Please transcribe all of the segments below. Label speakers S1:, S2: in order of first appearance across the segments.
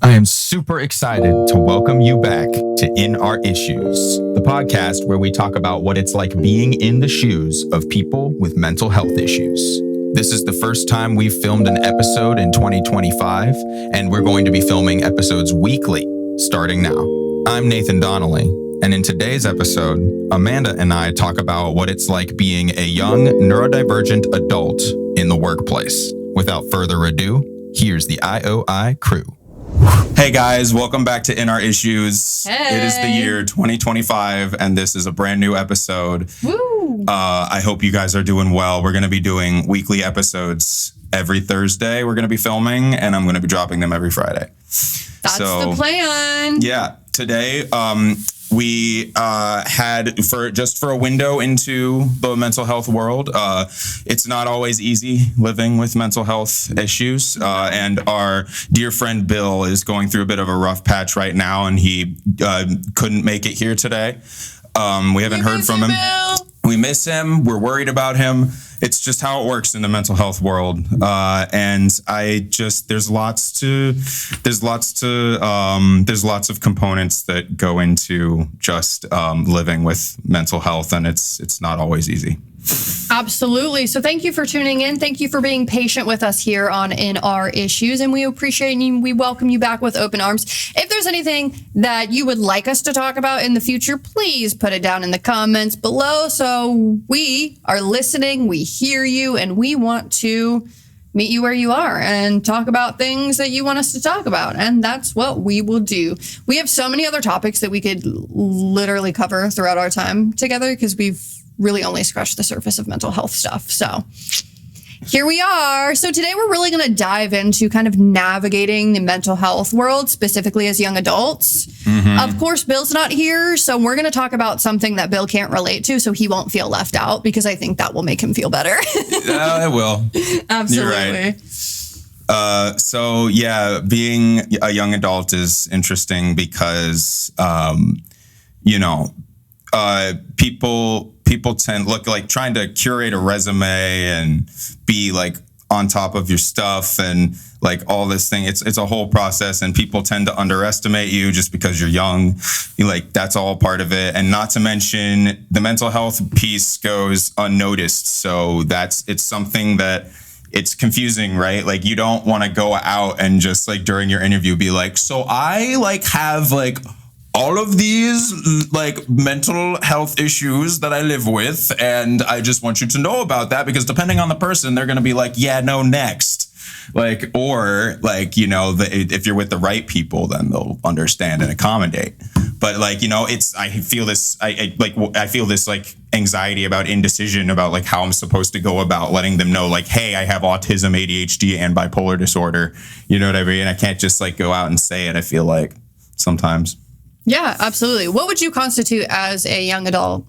S1: I am super excited to welcome you back to In Our Issues, the podcast where we talk about what it's like being in the shoes of people with mental health issues. This is the first time we've filmed an episode in 2025, and we're going to be filming episodes weekly starting now. I'm Nathan Donnelly, and in today's episode, Amanda and I talk about what it's like being a young neurodivergent adult in the workplace. Without further ado, here's the IOI crew. Hey guys, welcome back to In Our Issues.
S2: Hey.
S1: It is the year 2025, and this is a brand new episode.
S2: Woo!
S1: I hope you guys are doing well. We're going to be doing weekly episodes every Thursday. We're going to be filming, and I'm going to be dropping them every Friday.
S2: That's the plan.
S1: Yeah, today we had for a window into the mental health world. It's not always easy living with mental health issues, and our dear friend Bill is going through a bit of a rough patch right now, and he couldn't make it here today. We haven't heard from him.
S2: Bill.
S1: We miss him. We're worried about him. It's just how it works in the mental health world. And there's lots of components that go into just living with mental health, and it's not always easy.
S2: Absolutely. So thank you for tuning in. Thank you for being patient with us here on In Our Issues, and we appreciate you. We welcome you back with open arms. If there's anything that you would like us to talk about in the future, please put it down in the comments below. So we are listening, we hear you, and we want to meet you where you are and talk about things that you want us to talk about. And that's what we will do. We have so many other topics that we could literally cover throughout our time together because we've really only scratched the surface of mental health stuff. So here we are. So today we're really going to dive into kind of navigating the mental health world, specifically as young adults. Mm-hmm. Of course, Bill's not here, so we're going to talk about something that Bill can't relate to so he won't feel left out, because I think that will make him feel better.
S1: It will.
S2: Absolutely.
S1: You're right. So yeah, being a young adult is interesting because, people tend look like trying to curate a resume and be like on top of your stuff and like all this thing. It's a whole process, and people tend to underestimate you just because you're young. That's all part of it. And not to mention the mental health piece goes unnoticed. So it's something that it's confusing, right? Like you don't want to go out and just like during your interview be like, so I have all of these mental health issues that I live with, and I just want you to know about that, because depending on the person, they're going to be like, yeah, no, next. If you're with the right people, then they'll understand and accommodate. But I feel this anxiety about indecision about how I'm supposed to go about letting them know hey, I have autism, ADHD, and bipolar disorder. You know what I mean? I can't just go out and say it. I feel like sometimes.
S2: Yeah, absolutely. What would you constitute as a young adult?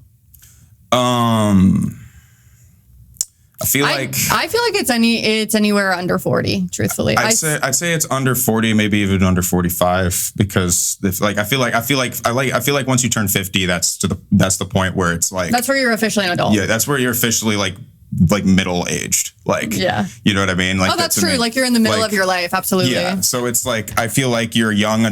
S1: I feel like
S2: it's anywhere under 40, truthfully.
S1: I'd say it's under 40, maybe even under 45, because I feel like once you turn 50, that's the point where it's
S2: that's where you're officially an adult.
S1: Yeah, that's where you're officially middle aged.
S2: Yeah.
S1: You know what I mean?
S2: That's true. You're in the middle of your life. Absolutely.
S1: Yeah. So it's I feel like you're a young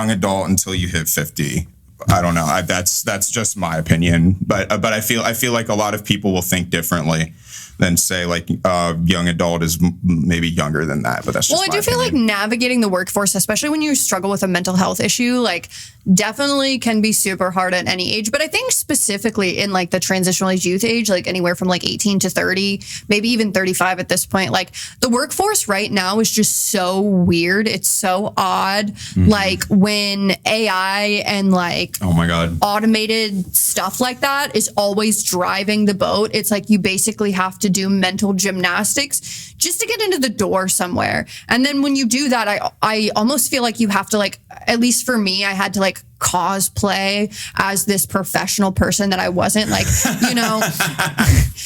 S1: adult until you hit 50. I don't know. That's just my opinion. But I feel like a lot of people will think differently than say young adult is maybe younger than that. But that's just
S2: I do feel like navigating the workforce, especially when you struggle with a mental health issue, definitely can be super hard at any age. But I think specifically in the transitional youth age, anywhere from 18 to 30, maybe even 35 at this point, the workforce right now is just so weird. It's so odd. Mm-hmm. When AI and
S1: oh my God,
S2: automated stuff like that is always driving the boat. It's you basically have to do mental gymnastics just to get into the door somewhere. And then when you do that, I almost feel like you have to at least for me, I had to cosplay as this professional person that I wasn't. Like, you know,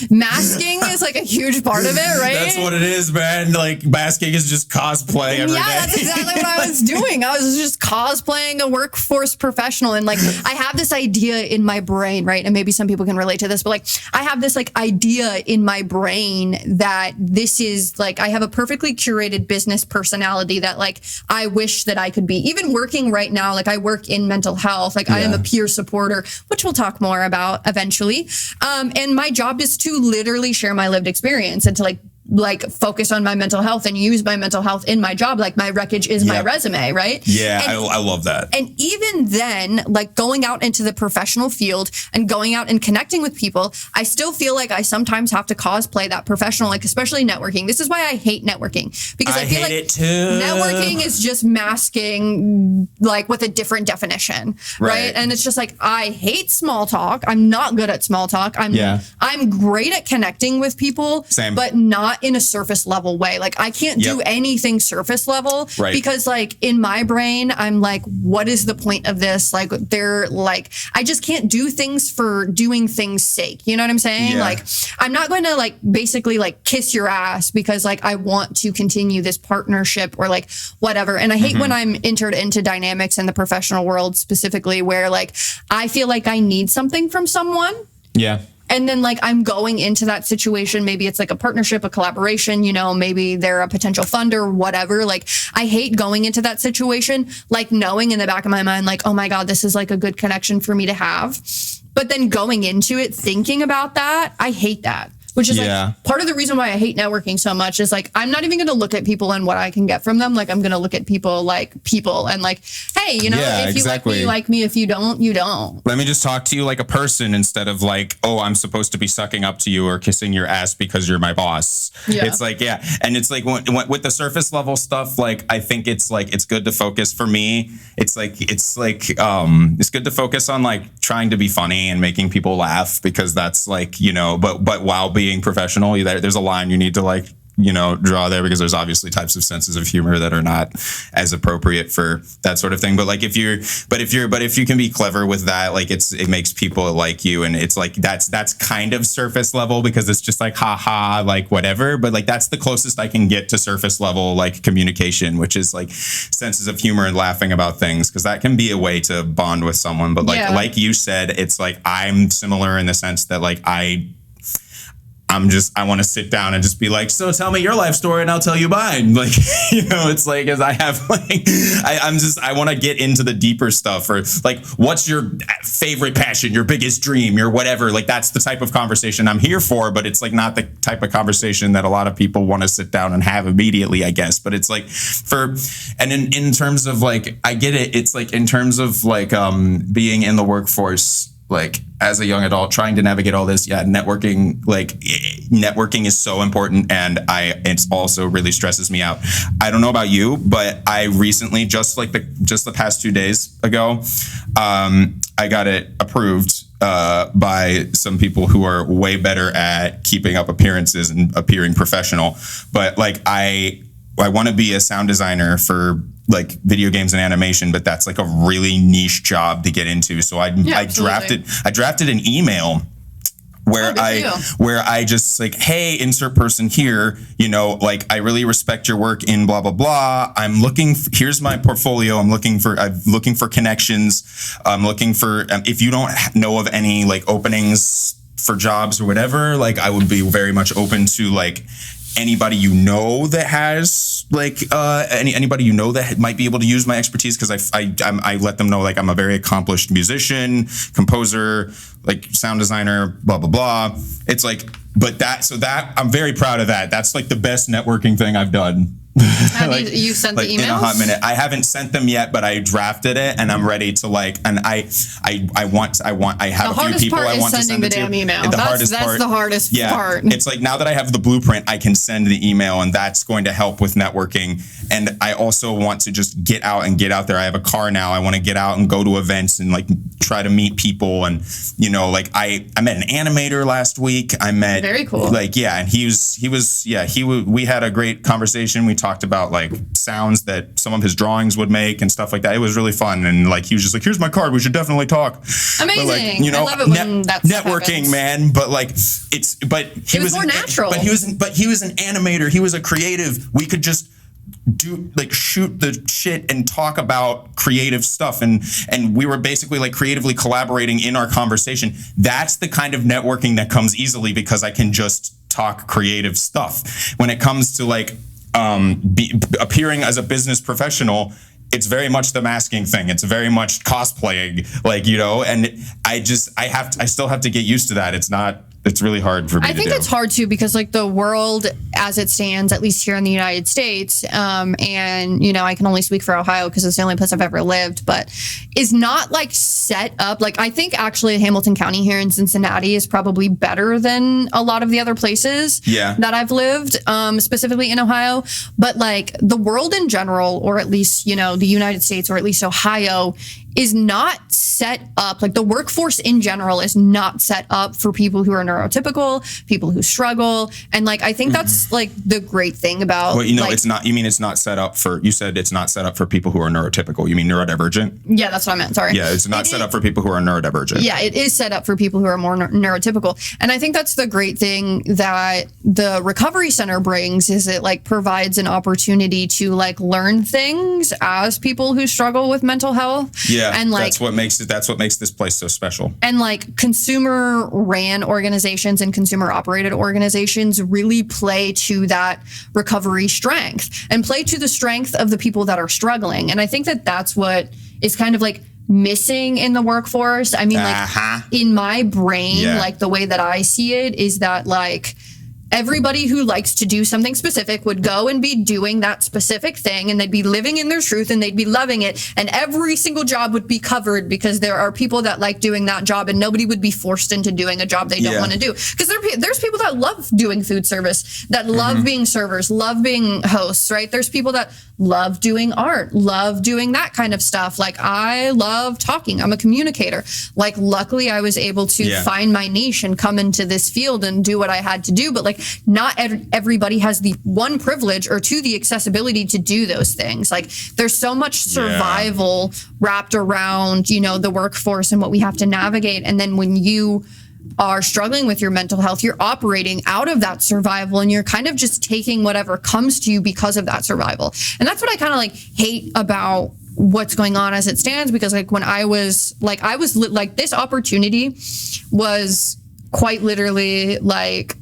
S2: masking is like a huge part of it, right?
S1: That's what it is, man. Like masking is just cosplay every day.
S2: That's exactly what I was doing. I was just cosplaying a workforce professional. And like, I have this idea in my brain, right? And maybe some people can relate to this, but like, I have this like idea in my brain that this is like, I have a perfectly curated business personality that like, I wish that I could be. Even working right now, like I work in mental health, like I am a peer supporter, which we'll talk more about eventually. And my job is to literally share my lived experience and to like focus on my mental health and use my mental health in my job. Like my wreckage is my resume, right?
S1: Yeah, I love that.
S2: And even then, like going out into the professional field and going out and connecting with people, I still feel like I sometimes have to cosplay that professional, like especially networking. This is why I hate networking, because I feel like
S1: it too.
S2: Networking is just masking like with a different definition, right? And it's just like, I hate small talk. I'm not good at small talk. I'm great at connecting with people, but not in a surface level way. Like I can't do anything surface level because like in my brain, I'm like, what is the point of this? Like they're like, I just can't do things for doing things sake. You know what I'm saying? Like I'm not going to like basically like kiss your ass because like I want to continue this partnership or like whatever. And I hate when I'm entered into dynamics in the professional world specifically where like I feel like I need something from someone.
S1: Yeah.
S2: And then like I'm going into that situation, maybe it's like a partnership, a collaboration, you know, maybe they're a potential funder, whatever. Like I hate going into that situation, like knowing in the back of my mind, like, oh my God, this is like a good connection for me to have. But then going into it, thinking about that, I hate that. Which is like part of the reason why I hate networking so much is like, I'm not even going to look at people and what I can get from them. Like, I'm going to look at people like people and like, hey, you know, if you like me, you like me. If you don't, you don't.
S1: Let me just talk to you like a person instead of like, oh, I'm supposed to be sucking up to you or kissing your ass because you're my boss. It's like, and it's like when, with the surface level stuff, like, I think it's like, it's good to focus for me. It's good to focus on like trying to be funny and making people laugh because that's like, you know, but while being professional, there's a line you need to like, you know, draw there because there's obviously types of senses of humor that are not as appropriate for that sort of thing. But like if you can be clever with that, like it makes people like you. And it's like, that's kind of surface level because it's just like, haha, like whatever. But like, that's the closest I can get to surface level, like communication, which is like senses of humor and laughing about things. Cause that can be a way to bond with someone. But like you said, it's like, I'm similar in the sense that like, I want to sit down and just be like, so tell me your life story and I'll tell you mine. Like, you know, it's like, as I have like, I want to get into the deeper stuff or like, what's your favorite passion, your biggest dream, your whatever. Like, that's the type of conversation I'm here for, but it's like not the type of conversation that a lot of people want to sit down and have immediately, I guess. But it's like in terms of like, I get it. It's like in terms of like being in the workforce, like as a young adult trying to navigate all this, networking is so important, and it also really stresses me out. I don't know about you, but I recently, just the past 2 days ago, I got it approved by some people who are way better at keeping up appearances and appearing professional. But like I want to be a sound designer for like video games and animation, but that's like a really niche job to get into. So I drafted an email where I just like, hey, insert person here, you know, like I really respect your work in blah, blah, blah. Here's my portfolio. I'm looking for connections. I'm looking for, if you don't know of any like openings for jobs or whatever, like I would be very much open to like anybody you know that has like anybody you know that might be able to use my expertise, because I let them know like I'm a very accomplished musician, composer, like sound designer, blah blah blah. It's like, but that I'm very proud of that. That's like the best networking thing I've done.
S2: Have you sent the emails?
S1: In a hot minute. I haven't sent them yet, but I drafted it and I'm ready to like, and I have a few people I want to send it to. The hardest part is sending the damn email. That's the hardest part.
S2: It's
S1: like now that I have the blueprint, I can send the email, and that's going to help with networking. And I also want to just get out there. I have a car now. I want to get out and go to events and like try to meet people. And, you know, like I met an animator last week. I met,
S2: very cool.
S1: Like, yeah. And we had a great conversation. We talked about like sounds that some of his drawings would make and stuff like that. It was really fun. And like, he was just like, here's my card. We should definitely talk.
S2: Amazing.
S1: But like, you know,
S2: I love it when that stuff
S1: networking,
S2: happens.
S1: man. But like, he was
S2: more natural.
S1: But he was an animator. He was a creative. We could just shoot the shit and talk about creative stuff, and we were basically like creatively collaborating in our conversation. That's the kind of networking that comes easily because I can just talk creative stuff. When it comes to like appearing as a business professional, it's very much the masking thing. It's very much cosplaying, like, you know, and I still have to get used to that. It's really hard for me to do.
S2: I think it's hard too because like the world as it stands, at least here in the United States, and you know, I can only speak for Ohio because it's the only place I've ever lived, but is not like set up. Like I think actually Hamilton County here in Cincinnati is probably better than a lot of the other places that I've lived, specifically in Ohio. But like the world in general, or at least, you know, the United States, or at least Ohio, is not set up, like the workforce in general is not set up for people who are neurotypical, people who struggle. And like, I think that's like the great thing about.
S1: Well, you know,
S2: like,
S1: it's not, you mean it's not set up for, you said it's not set up for people who are neurotypical. You mean neurodivergent?
S2: Yeah, that's what I meant. Sorry.
S1: Yeah, it's not set up for people who are neurodivergent.
S2: Yeah, it is set up for people who are more neurotypical. And I think that's the great thing that the Recovery Center brings, is it like provides an opportunity to like learn things as people who struggle with mental health.
S1: Yeah.
S2: And like,
S1: that's what makes this place so special.
S2: And like consumer ran organizations and consumer operated organizations really play to that recovery strength and play to the strength of the people that are struggling. And I think that that's what is kind of like missing in the workforce. I mean, like in my brain, like the way that I see it is that like everybody who likes to do something specific would go and be doing that specific thing, and they'd be living in their truth and they'd be loving it. And every single job would be covered because there are people that like doing that job, and nobody would be forced into doing a job they don't want to do. Because there's people that love doing food service, that love being servers, love being hosts, right? There's people that love doing art, love doing that kind of stuff. Like I love talking. I'm a communicator. Like luckily I was able to find my niche and come into this field and do what I had to do. But like not everybody has the one privilege or two, the accessibility to do those things. Like there's so much survival wrapped around, you know, the workforce and what we have to navigate. And then when you are struggling with your mental health, you're operating out of that survival and you're kind of just taking whatever comes to you because of that survival. And that's what I kind of like hate about what's going on as it stands, because like when I was this opportunity was quite literally like,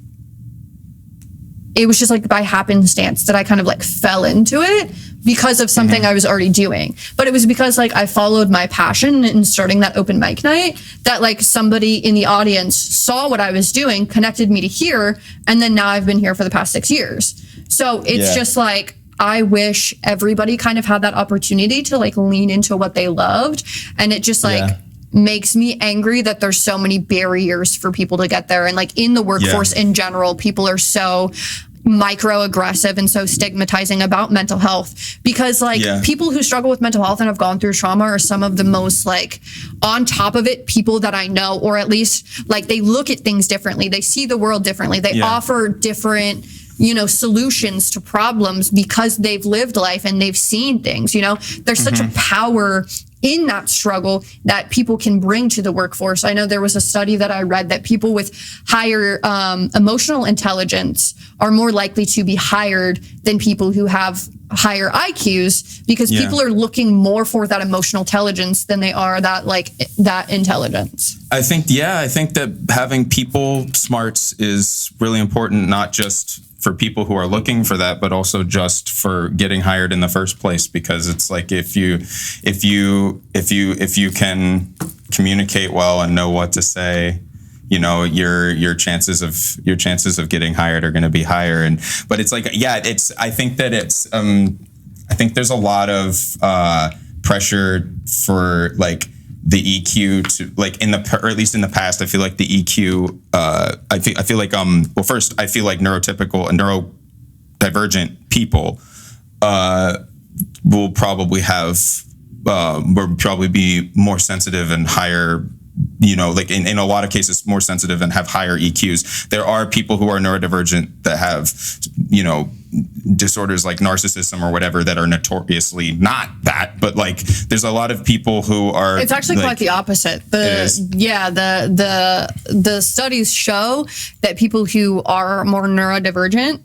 S2: it was just like by happenstance that I kind of like fell into it because of something I was already doing. But it was because like I followed my passion in starting that open mic night, that like somebody in the audience saw what I was doing, connected me to here, and then now I've been here for the past 6 years. So it's just like, I wish everybody kind of had that opportunity to like lean into what they loved. And it just like makes me angry that there's so many barriers for people to get there. And like in the workforce in general, people are so microaggressive and so stigmatizing about mental health, because like people who struggle with mental health and have gone through trauma are some of the most like on top of it people that I know, or at least like they look at things differently. They see the world differently. They offer different, you know, solutions to problems because they've lived life and they've seen things, you know. There's such a power in that struggle that people can bring to the workforce. I know there was a study that I read that people with higher emotional intelligence are more likely to be hired than people who have higher IQs, because people are looking more for that emotional intelligence than they are that intelligence.
S1: I think that having people smarts is really important, not just for people who are looking for that, but also just for getting hired in the first place. Because it's like if you can communicate well and know what to say, you know, your chances of getting hired are going to be higher. But it's like, I think there's a lot of pressure for like the EQ to like or at least in the past, I feel like the EQ, I feel like first I feel like neurotypical and neurodivergent people will probably be more sensitive and higher, you know, like in a lot of cases more sensitive and have higher EQs. There are people who are neurodivergent that have, you know, disorders like narcissism or whatever that are notoriously not that, but like there's a lot of people who are.
S2: It's actually
S1: like,
S2: quite the opposite. The studies show that people who are more neurodivergent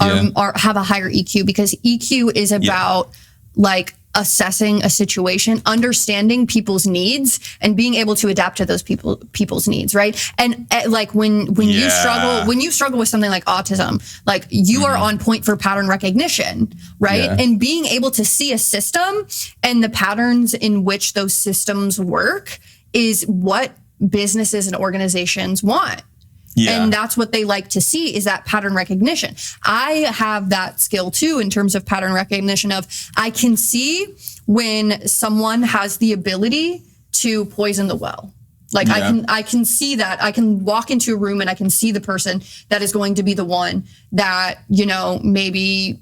S2: have a higher EQ, because EQ is about like assessing a situation, understanding people's needs, and being able to adapt to those people's needs, right? And like when you struggle with something like autism, like you are on point for pattern recognition, right?
S1: Yeah.
S2: And being able to see a system and the patterns in which those systems work is what businesses and organizations want.
S1: Yeah.
S2: And that's what they like to see, is that pattern recognition. I have that skill too, in terms of pattern recognition of, I can see when someone has the ability to poison the well. Like I can see that. I can walk into a room and I can see the person that is going to be the one that, you know, maybe,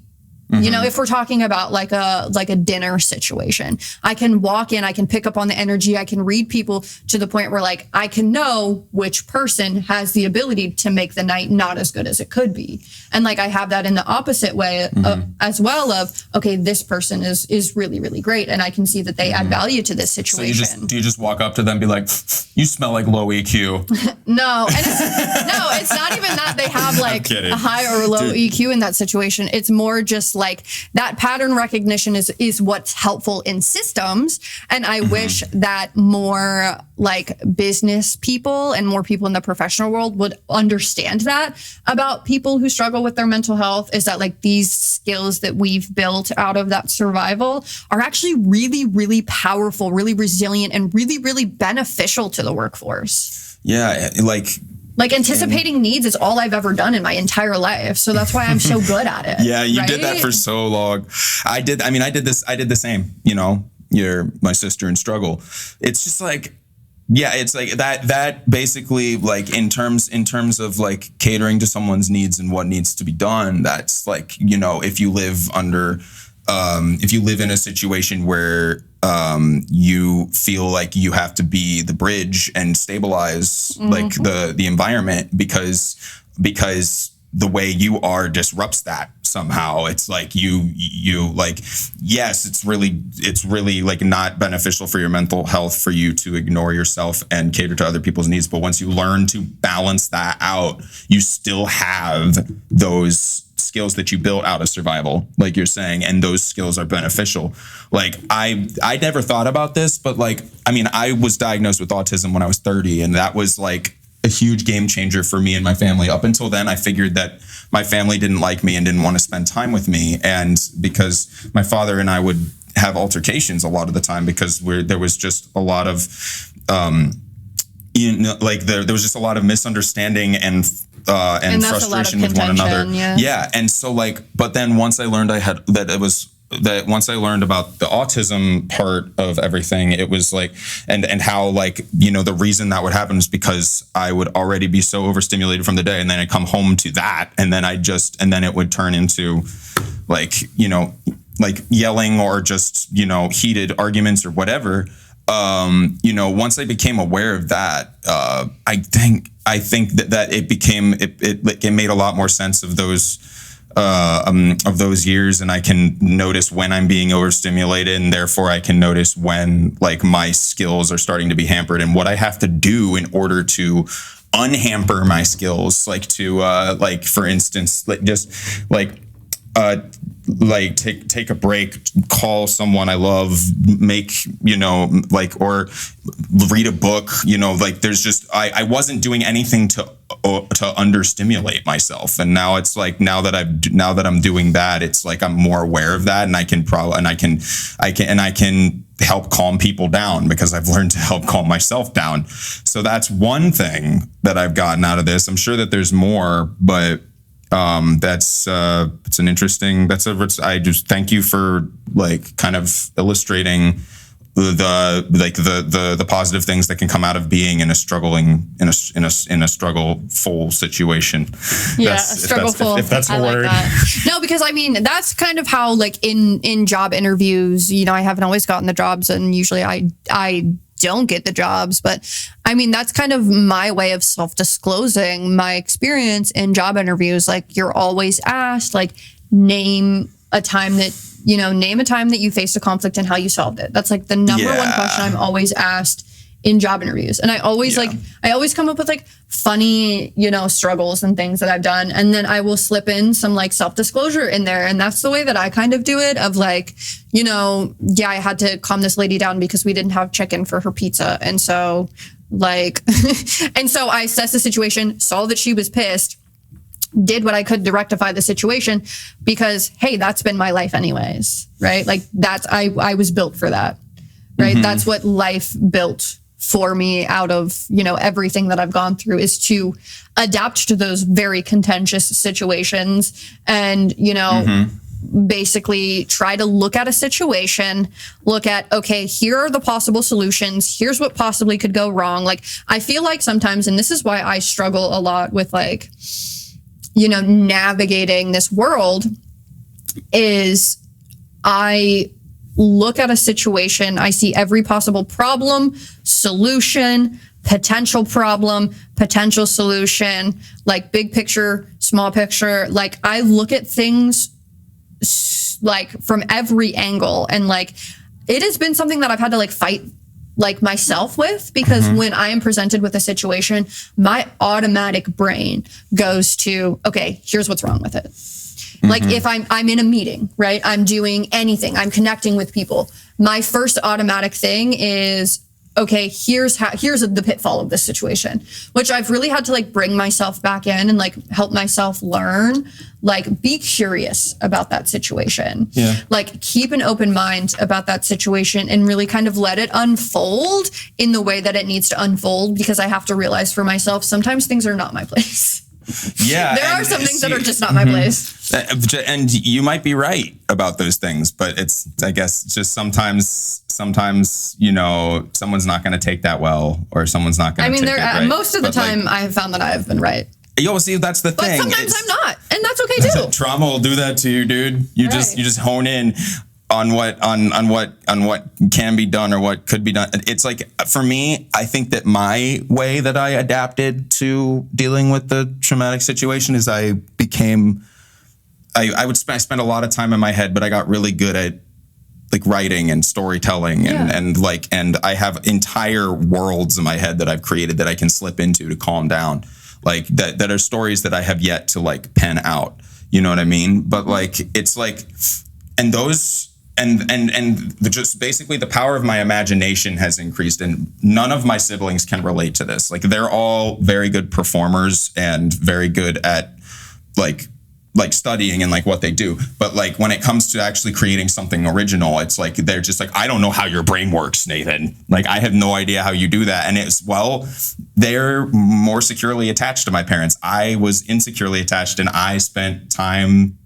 S2: you know, if we're talking about like a dinner situation, I can walk in, I can pick up on the energy, I can read people to the point where like I can know which person has the ability to make the night not as good as it could be. And like I have that in the opposite way as well of, okay, this person is really, really great, and I can see that they add value to this situation.
S3: So do you just walk up to them and be like, you smell like low EQ?
S2: No, and it's not even that they have like a high or low EQ in that situation. It's more just like that pattern recognition is what's helpful in systems. And I wish that more like business people and more people in the professional world would understand that about people who struggle with their mental health, is that like these skills that we've built out of that survival are actually really, really powerful, really resilient, and really, really beneficial to the workforce.
S1: Yeah.
S2: Like anticipating needs is all I've ever done in my entire life. So that's why I'm so good at it.
S1: Yeah, you did that for so long. I did the same, you know, you're my sister in struggle. It's just like, yeah, it's like that basically, like in terms of like catering to someone's needs and what needs to be done, that's like, you know, if you live in a situation where you feel like you have to be the bridge and stabilize like the environment because the way you are disrupts that somehow. It's like you like, yes, it's really like not beneficial for your mental health for you to ignore yourself and cater to other people's needs. But once you learn to balance that out, you still have those skills that you built out of survival, like you're saying, and those skills are beneficial. Like I never thought about this, but like, I mean, I was diagnosed with autism when I was 30, and that was like a huge game changer for me and my family. Up until then, I figured that my family didn't like me and didn't want to spend time with me. And because my father and I would have altercations a lot of the time because there was just a lot of, there was just a lot of misunderstanding and frustration with one another. Yeah. And so like, but then once I learned once I learned about the autism part of everything, it was like, and how like, you know, the reason that would happen is because I would already be so overstimulated from the day, and then I'd come home to that, and then it would turn into like, you know, like yelling or just, you know, heated arguments or whatever. You know, once I became aware of that, I think that it made a lot more sense of those years, and I can notice when I'm being overstimulated, and therefore I can notice when like my skills are starting to be hampered and what I have to do in order to unhamper my skills, like to like for instance, like just like take a break, call someone I love, make, you know, like, or read a book, you know, like there's just, I wasn't doing anything to understimulate myself. And now it's like, now that I'm doing that, it's like, I'm more aware of that, and I can help calm people down because I've learned to help calm myself down. So that's one thing that I've gotten out of this. I'm sure that there's more, but it's an interesting, I just thank you for like kind of illustrating the positive things that can come out of being in a struggleful situation.
S2: Yeah, struggleful.
S3: If that's a word.
S2: That. No, because I mean, that's kind of how like in job interviews, you know, I haven't always gotten the jobs, and usually I don't get the jobs, but I mean, that's kind of my way of self-disclosing my experience in job interviews. Like, you're always asked, like, name a time that you faced a conflict and how you solved it. That's like the number one question I'm always asked in job interviews. And I always I always come up with like funny, struggles and things that I've done. And then I will slip in some like self-disclosure in there. And that's the way that I kind of do it, of like, I had to calm this lady down because we didn't have chicken for her pizza. And so like, and so I assessed the situation, saw that she was pissed, did what I could to rectify the situation, because, hey, that's been my life anyways, right? Like I was built for that, right? Mm-hmm. That's what life built for me out of, everything that I've gone through, is to adapt to those very contentious situations and, basically try to look at a situation, look at, okay, here are the possible solutions. Here's what possibly could go wrong. Like, I feel like sometimes, and this is why I struggle a lot with like, navigating this world, is I look at a situation, I see every possible problem, solution, potential problem, potential solution, like big picture, small picture. Like, I look at things like from every angle, and like it has been something that I've had to like fight like myself with, because when I am presented with a situation, my automatic brain goes to, okay, here's what's wrong with it. Like if I'm in a meeting, right? I'm doing anything, I'm connecting with people. My first automatic thing is, okay, here's the pitfall of this situation, which I've really had to like bring myself back in and like help myself learn, like be curious about that situation. Yeah. Like keep an open mind about that situation and really kind of let it unfold in the way that it needs to unfold, because I have to realize for myself, sometimes things are not my place.
S1: Yeah.
S2: There are some things that are just not my place.
S1: And you might be right about those things, but it's, I guess, just sometimes, someone's not going to take that well, or someone's not going to take it right.
S2: Most of the time, I have found that I have been right.
S1: See, that's the thing.
S2: But sometimes I'm not, and that's okay too.
S1: Trauma will do that to you, dude. You just hone in on what can be done or what could be done. It's like, for me, I think that my way that I adapted to dealing with the traumatic situation is I spend a lot of time in my head, but I got really good at like writing and storytelling and I have entire worlds in my head that I've created that I can slip into to calm down. Like that are stories that I have yet to like pen out. You know what I mean? But like, it's like, and those, just basically the power of my imagination has increased, and none of my siblings can relate to this. Like, they're all very good performers and very good at like studying and like what they do. But like when it comes to actually creating something original, it's like, they're just like, I don't know how your brain works, Nathan. Like, I have no idea how you do that. And they're more securely attached to my parents. I was insecurely attached, and I spent time,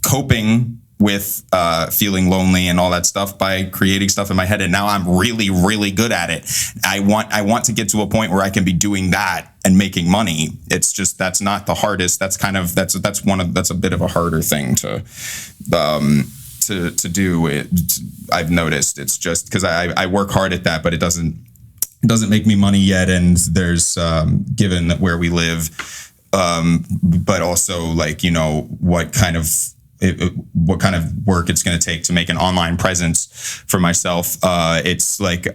S1: coping with feeling lonely and all that stuff by creating stuff in my head. And now I'm really, really good at it. I want to get to a point where I can be doing that and making money. It's just, that's not the hardest. That's a bit of a harder thing to do. I've noticed. It's just because I work hard at that, but it doesn't make me money yet. And there's, given where we live, but also like, what kind of work it's going to take to make an online presence for myself. It's like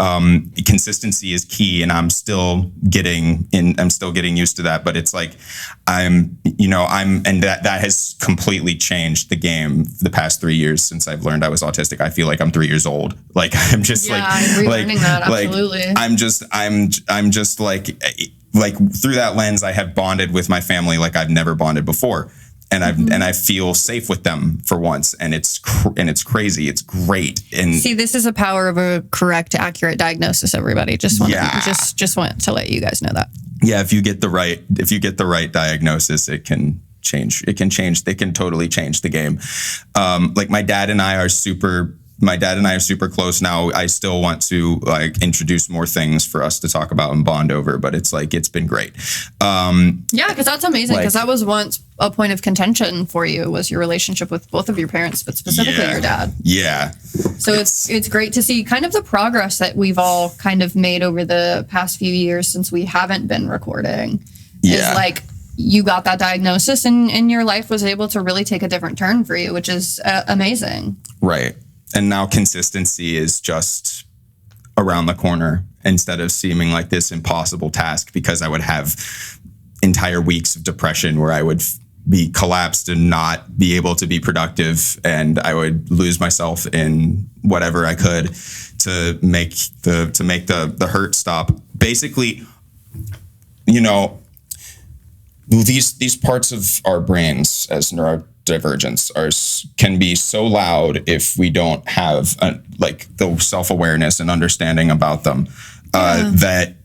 S1: consistency is key, and I'm still getting used to that. But it's like and that has completely changed the game the past 3 years since I've learned I was autistic. I feel like I'm 3 years old. Like, I'm just
S2: I'm relearning that, absolutely.
S1: I'm just like through that lens, I have bonded with my family like I've never bonded before. And I feel safe with them for once, and it's crazy. It's great. And
S2: see, this is the power of a correct, accurate diagnosis. Everybody, just want to let you guys know that.
S1: Yeah, if you get the right diagnosis, it can change. They can totally change the game. Like my dad and I are super close now. I still want to like introduce more things for us to talk about and bond over, but it's been great.
S2: Because that's amazing, because that was once a point of contention for you, was your relationship with both of your parents, but specifically your dad.
S1: Yeah.
S2: So it's great to see kind of the progress that we've all kind of made over the past few years since we haven't been recording.
S1: Yeah.
S2: Is like you got that diagnosis and your life was able to really take a different turn for you, which is amazing.
S1: Right. And now consistency is just around the corner instead of seeming like this impossible task, because I would have entire weeks of depression where I would be collapsed and not be able to be productive, and I would lose myself in whatever I could to make the hurt stop. Basically, you know, these parts of our brains as neurodivergents can be so loud if we don't have like the self-awareness and understanding about them, that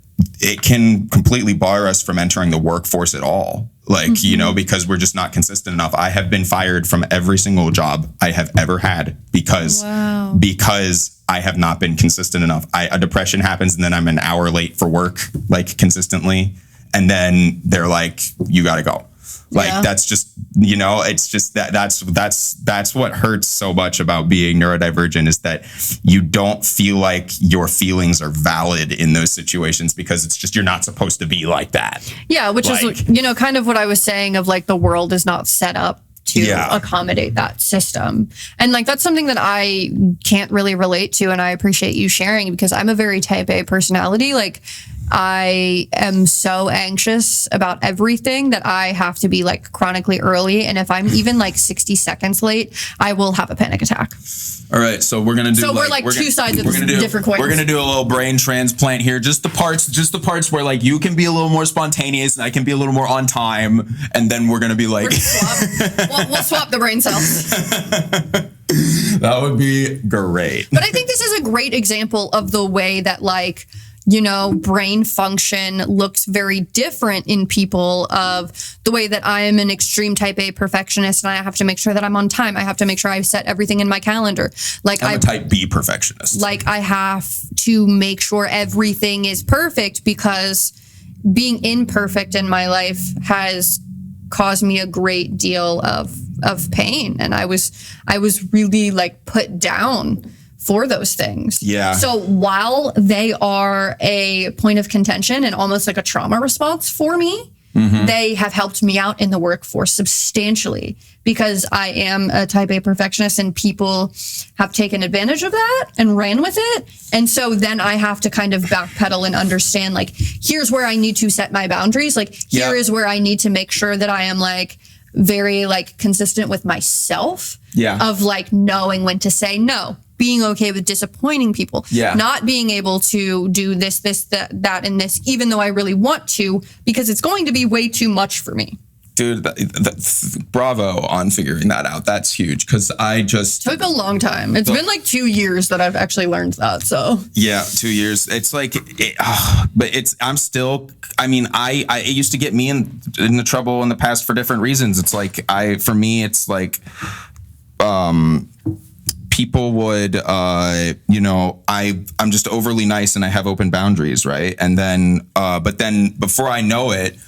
S1: it can completely bar us from entering the workforce at all. Like, you know, because we're just not consistent enough. I have been fired from every single job I have ever had because I have not been consistent enough. A depression happens and then I'm an hour late for work, like consistently. And then they're like, you got to go. Like, that's just, you know, it's just that's what hurts so much about being neurodivergent, is that you don't feel like your feelings are valid in those situations because it's just, you're not supposed to be like that.
S2: Yeah, which is, you know, kind of what I was saying of like the world is not set up to accommodate that system. And like, that's something that I can't really relate to. And I appreciate you sharing, because I'm a very type A personality. Like, I am so anxious about everything that I have to be like chronically early. And if I'm even like 60 seconds late, I will have a panic attack.
S3: All right, so we're gonna do.
S2: So we're like two sides of different coins.
S3: We're gonna do a little brain transplant here. Just the parts where like you can be a little more spontaneous and I can be a little more on time, and then we're gonna be like,
S2: we'll swap the brain cells.
S3: That would be great.
S2: But I think this is a great example of the way that, like, you know, brain function looks very different in people, of the way that I am an extreme type A perfectionist and I have to make sure that I'm on time. I have to make sure I set everything in my calendar. Like,
S3: I'm a type B perfectionist.
S2: Like, I have to make sure everything is perfect, because being imperfect in my life has caused me a great deal of pain. And I was really like put down for those things.
S1: Yeah.
S2: So while they are a point of contention and almost like a trauma response for me, they have helped me out in the workforce substantially, because I am a type A perfectionist and people have taken advantage of that and ran with it. And so then I have to kind of backpedal and understand, like, here's where I need to set my boundaries. Like, here is where I need to make sure that I am like very like consistent with myself, of like knowing when to say no, being okay with disappointing people, not being able to do this, that, and this, even though I really want to, because it's going to be way too much for me.
S3: Dude, bravo on figuring that out. That's huge, because I just
S2: took a long time. It's been like 2 years that I've actually learned that. So
S1: 2 years. It's like, but I'm still. I mean, it used to get me in the trouble in the past for different reasons. It's like for me, it's like, people would, you know, I'm just overly nice and I have open boundaries, right? And then, but then before I know it,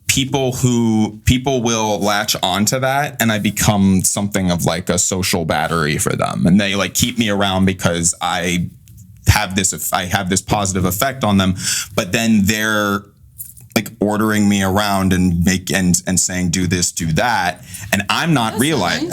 S1: people will latch onto that, and I become something of like a social battery for them, and they like keep me around because I have this positive effect on them. But then they're like ordering me around and saying do this, do that, and I'm not realizing.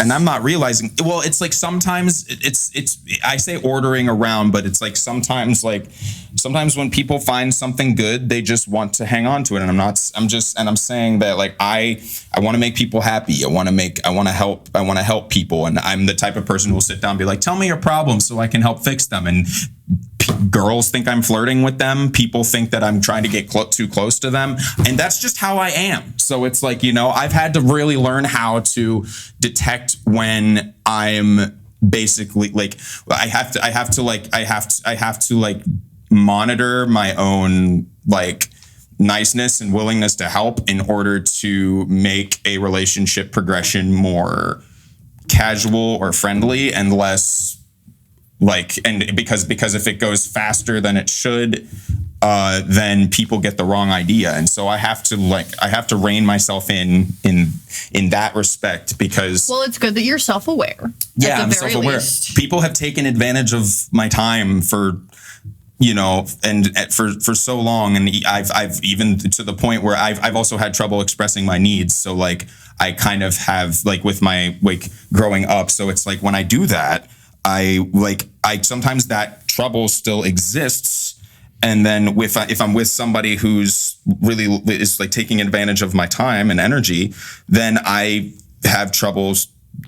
S1: Well, it's like sometimes it's I say ordering around, but it's like sometimes when people find something good, they just want to hang on to it, and I'm saying that like I want to make people happy. I want to help people, and I'm the type of person who will sit down and be like, tell me your problems so I can help fix them. And girls think I'm flirting with them. People think that I'm trying to get too close to them. And that's just how I am. So it's like, you know, I've had to really learn how to detect when I'm basically like, I have to monitor my own like niceness and willingness to help in order to make a relationship progression more casual or friendly and less like, and because if it goes faster than it should, then people get the wrong idea. And so I have to rein myself in that respect, because
S2: well, it's good that you're self-aware.
S1: Yeah, I'm self-aware. People have taken advantage of my time for you know, and for so long, and I've even to the point where I've also had trouble expressing my needs. So like I kind of have like with my like growing up. So it's like when I do that, I sometimes that trouble still exists. And then if I'm with somebody who's really is like taking advantage of my time and energy, then I have troubles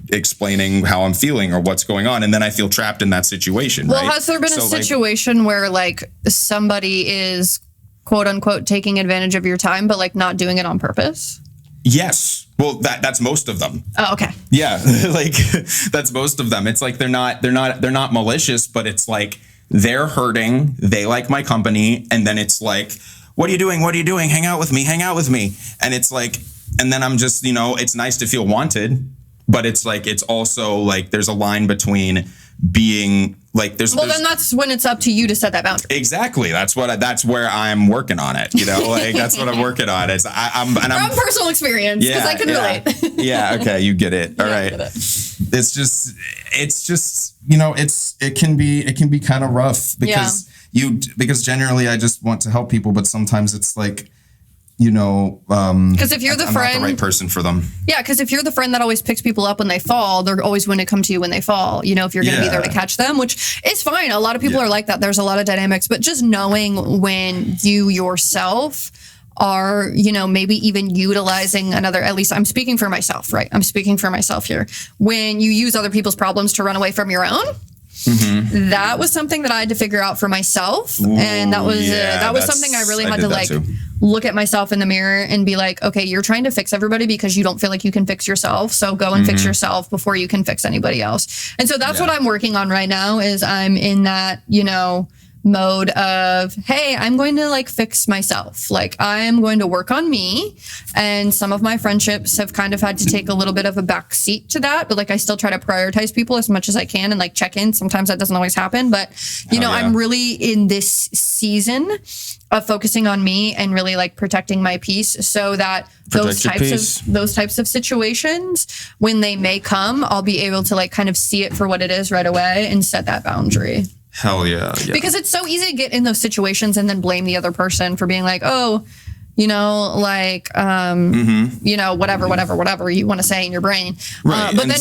S1: explaining how I'm feeling or what's going on, and then I feel trapped in that situation.
S2: Well,
S1: right?
S2: has there been a situation where like somebody is quote unquote taking advantage of your time, but like not doing it on purpose?
S1: Yes. Well, that's most of them.
S2: Oh, okay.
S1: Yeah, like that's most of them. It's like they're not malicious, but it's like they're hurting. They like my company, and then it's like, what are you doing? What are you doing? Hang out with me. Hang out with me. And it's like, and then I'm just, you know, it's nice to feel wanted. But it's like, it's also like, there's a line between being like, then
S2: that's when it's up to you to set that boundary.
S1: Exactly. That's where I'm working on it. You know, like that's what I'm working on. It's I'm from
S2: personal experience because I can relate.
S1: Yeah. Okay. You get it. All right. It's just, you know, it can be kind of rough because generally I just want to help people, but sometimes it's like, you know,
S2: because if you're the friend,
S1: not the right person for them.
S2: Yeah, because if you're the friend that always picks people up when they fall, they're always going to come to you when they fall. You know, if you're going to be there to catch them, which is fine. A lot of people are like that. There's a lot of dynamics, but just knowing when you yourself are, you know, maybe even utilizing another, at least I'm speaking for myself, right? I'm speaking for myself here. When you use other people's problems to run away from your own. Mm-hmm. That was something that I had to figure out for myself.
S1: Ooh,
S2: and that was something I really had to like look at myself in the mirror and be like, okay, you're trying to fix everybody because you don't feel like you can fix yourself. So go and fix yourself before you can fix anybody else. And so that's what I'm working on right now is I'm in that, you know, mode of, hey, I'm going to like fix myself. Like I am going to work on me. And some of my friendships have kind of had to take a little bit of a back seat to that. But like I still try to prioritize people as much as I can and like check in. Sometimes that doesn't always happen. But you know, I'm really in this season of focusing on me and really like protecting my peace so that those types of situations, when they may come, I'll be able to like kind of see it for what it is right away and set that boundary.
S1: Hell yeah.
S2: Because it's so easy to get in those situations and then blame the other person for being like, oh, you know, like, you know, whatever you want to say in your brain.
S1: Right.
S2: But then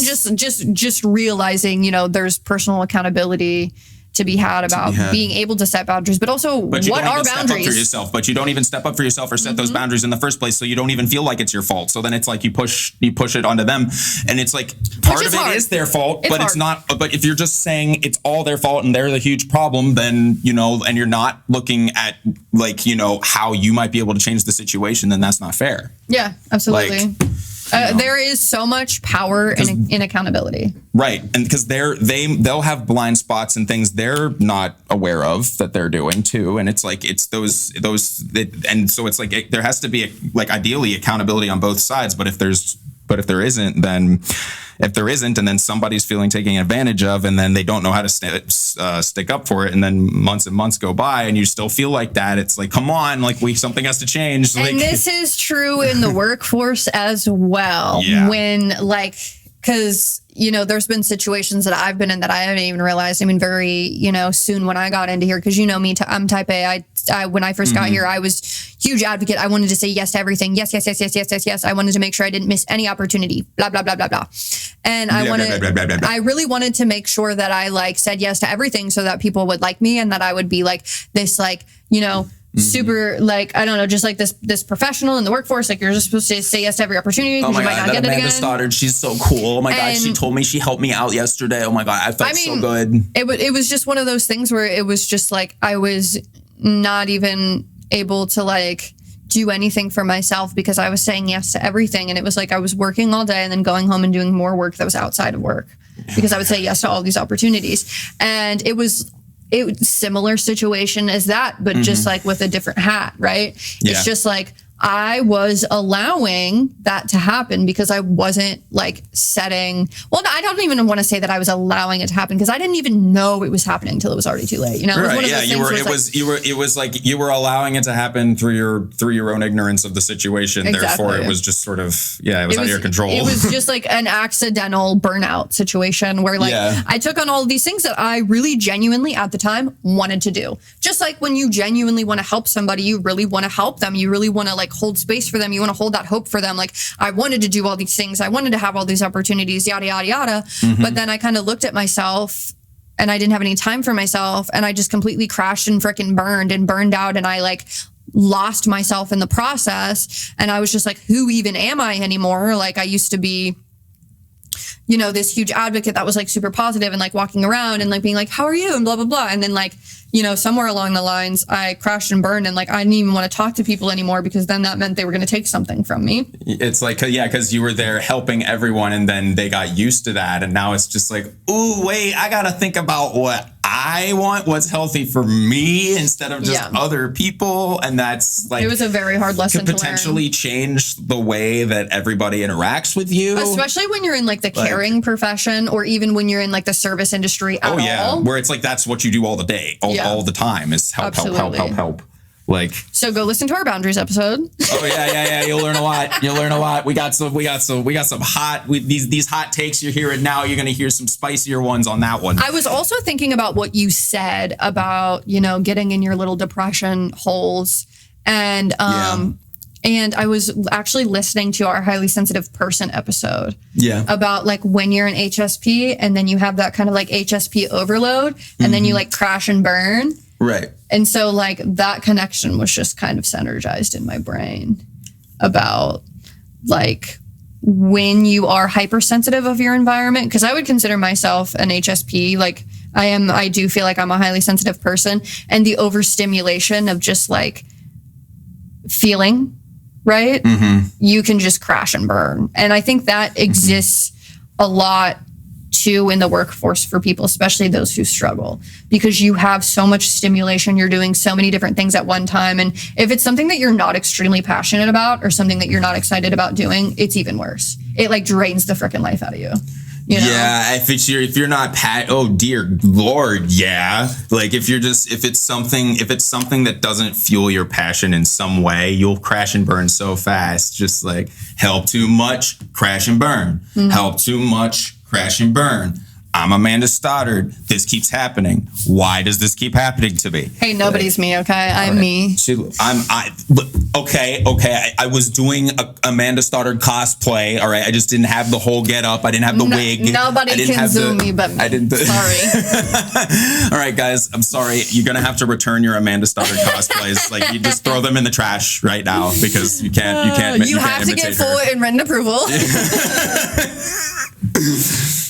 S2: just realizing, you know, there's personal accountability to be had about being able to set boundaries, but also what are boundaries?
S3: Step up for yourself, but you don't even step up for yourself or set those boundaries in the first place. So you don't even feel like it's your fault. So then it's like you push it onto them, and it's like part of it is their fault, but it's not. But if you're just saying it's all their fault and they're the huge problem, then you know, and you're not looking at like you know how you might be able to change the situation, then that's not fair.
S2: Yeah, absolutely. There is so much power in accountability.
S1: Right. And because they'll have blind spots and things they're not aware of that they're doing too. And it's like, it's and so it's like, there has to be like ideally accountability on both sides. But if there isn't, and then somebody's feeling taken advantage of, and then they don't know how to stick up for it, and then months and months go by, and you still feel like that. It's like, come on, like something has to change.
S2: And this is true in the workforce as well.
S1: Yeah.
S2: When like, because you know, there's been situations that I've been in that I haven't even realized. I mean, very, you know, soon when I got into here, because you know me, I'm type A. I when I first got here, I was huge advocate. I wanted to say yes to everything. Yes. I wanted to make sure I didn't miss any opportunity. Blah, blah, blah, blah, blah. And I really wanted to make sure that I like said yes to everything so that people would like me and that I would be like this, like, you know, super like, I don't know, just like this professional in the workforce. Like you're just supposed to say yes to every opportunity because you might not get it again.
S3: Stoddard, she's so cool. Oh my God, she told me she helped me out yesterday. Oh my God, I felt so good.
S2: It was just one of those things where it was just like I was not even able to like do anything for myself because I was saying yes to everything. And it was like I was working all day and then going home and doing more work that was outside of work because I would say yes to all these opportunities. And it was similar situation as that, but just like with a different hat, right?
S1: Yeah.
S2: It's just like I was allowing that to happen because I wasn't like setting, well, I don't even want to say that I was allowing it to happen because I didn't even know it was happening until it was already too late. You know,
S3: right? Yeah, it was like you were allowing it to happen through your own ignorance of the situation.
S2: Exactly.
S3: Therefore, it was just sort of it was out of your control.
S2: It was just like an accidental burnout situation where like I took on all of these things that I really genuinely at the time wanted to do. Just like when you genuinely want to help somebody, you really want to help them. You really want to like hold space for them. You want to hold that hope for them. Like I wanted to do all these things. I wanted to have all these opportunities, yada, yada, yada. Mm-hmm. But then I kind of looked at myself and I didn't have any time for myself. And I just completely crashed and freaking burned out. And I like lost myself in the process. And I was just like, who even am I anymore? Like I used to be, you know, this huge advocate that was like super positive and like walking around and like being like, how are you? And blah, blah, blah. And then like, you know, somewhere along the lines, I crashed and burned and like, I didn't even want to talk to people anymore because then that meant they were going to take something from me.
S3: It's like, because you were there helping everyone and then they got used to that. And now it's just like, ooh, wait, I got to think about what I want, what's healthy for me instead of just other people. And that's like,
S2: it was a very hard lesson
S3: could potentially change the way that everybody interacts with you.
S2: Especially when you're in like the caring profession or even when you're in like the service industry at all.
S3: Where it's like, that's what you do all the day, all the time is help. Like,
S2: so go listen to our boundaries episode.
S3: Oh yeah. You'll learn a lot. We got some hot, these hot takes you're hearing now. You're going to hear some spicier ones on that one.
S2: I was also thinking about what you said about, you know, getting in your little depression holes and I was actually listening to our highly sensitive person episode. Yeah. About like when you're in HSP and then you have that kind of like HSP overload and then you like crash and burn.
S3: Right.
S2: And so like that connection was just kind of synergized in my brain about like when you are hypersensitive of your environment, because I would consider myself an HSP. Like I do feel like I'm a highly sensitive person, and the overstimulation of just like feeling, right? Mm-hmm. You can just crash and burn. And I think that exists a lot too in the workforce for people, especially those who struggle, because you have so much stimulation. You're doing so many different things at one time. And if it's something that you're not extremely passionate about or something that you're not excited about doing, it's even worse. It like drains the freaking life out of you. You know?
S3: Yeah, if you're not oh dear Lord, yeah. Like if it's something that doesn't fuel your passion in some way, you'll crash and burn so fast. Just like help too much, crash and burn. Mm-hmm. Help too much, crash and burn. I'm Amanda Stoddard. This keeps happening. Why does this keep happening to me?
S2: Hey, nobody's me, okay? I'm me.
S3: Okay. I was doing a Amanda Stoddard cosplay. All right. I just didn't have the whole get up. I didn't have the wig.
S2: Nobody can zoom me but me.
S3: I didn't.
S2: Sorry.
S3: All right, guys. I'm sorry. You're going to have to return your Amanda Stoddard cosplays. Like you just throw them in the trash right now because you can't.
S2: You have to get full and written approval.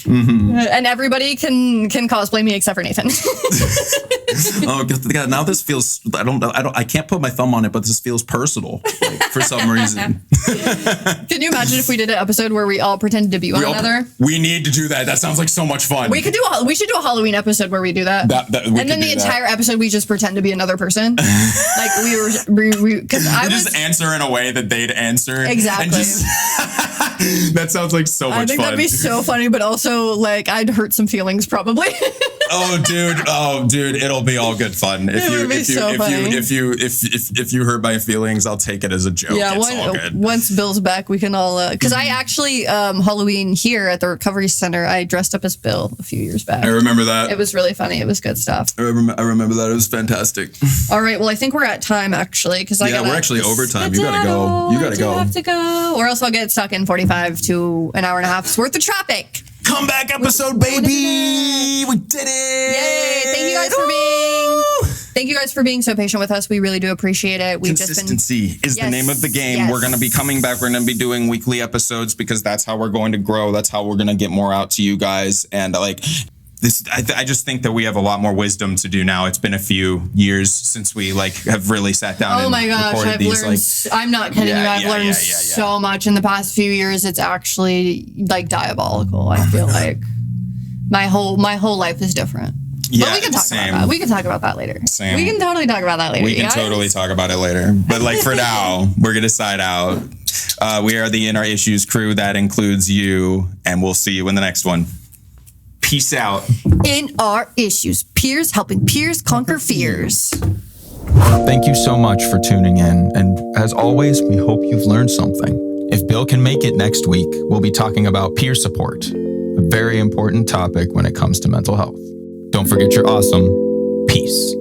S3: Mm-hmm.
S2: And everybody can cosplay me except for Nathan.
S3: Oh God! Now this feels. I can't put my thumb on it, but this feels personal for some reason.
S2: Can you imagine if we did an episode where we all pretended to be one another?
S3: We need to do that. That sounds like so much fun.
S2: We should do a Halloween episode where we do that. And then the entire episode we just pretend to be another person. Like we because I
S3: just answer in a way that they'd answer.
S2: Exactly.
S3: That sounds like so much fun.
S2: I think that'd be so funny, but also like I'd hurt some feelings probably.
S3: Oh dude, it'll be all good fun. If you hurt my feelings, I'll take it as a joke. Yeah, it's all good.
S2: Once Bill's back, we can all because I actually Halloween here at the Recovery Center, I dressed up as Bill a few years back.
S3: I remember that.
S2: It was really funny. It was good stuff.
S3: I remember that. It was fantastic.
S2: All right, well I think we're at time actually because
S3: we're actually overtime. You gotta go. You
S2: have to go, or else I'll get stuck in 45 to an hour and a half's worth of traffic.
S3: Comeback episode, baby! We did it!
S2: Yay! Thank you guys for being so patient with us. We really do appreciate it.
S3: Consistency is the name of the game. Yes. We're going to be coming back. We're going to be doing weekly episodes because that's how we're going to grow. That's how we're going to get more out to you guys. And like this, I just think that we have a lot more wisdom to do now. It's been a few years since we like have really sat down.
S2: Oh my gosh, I've learned. I'm not kidding you. I've learned so much in the past few years. It's actually like diabolical. I feel like my whole life is different.
S1: Yeah,
S2: but we can talk
S1: same.
S2: about that. We can talk about that later.
S1: Same.
S2: We can totally talk about that later.
S1: We can totally talk about it later. But like for now, we're going to side out. We are the In Our Issues crew. That includes you. And we'll see you in the next one. Peace out.
S2: In Our Issues, peers helping peers conquer fears.
S3: Thank you so much for tuning in. And as always, we hope you've learned something. If Bill can make it next week, we'll be talking about peer support, a very important topic when it comes to mental health. Don't forget you're awesome. Peace.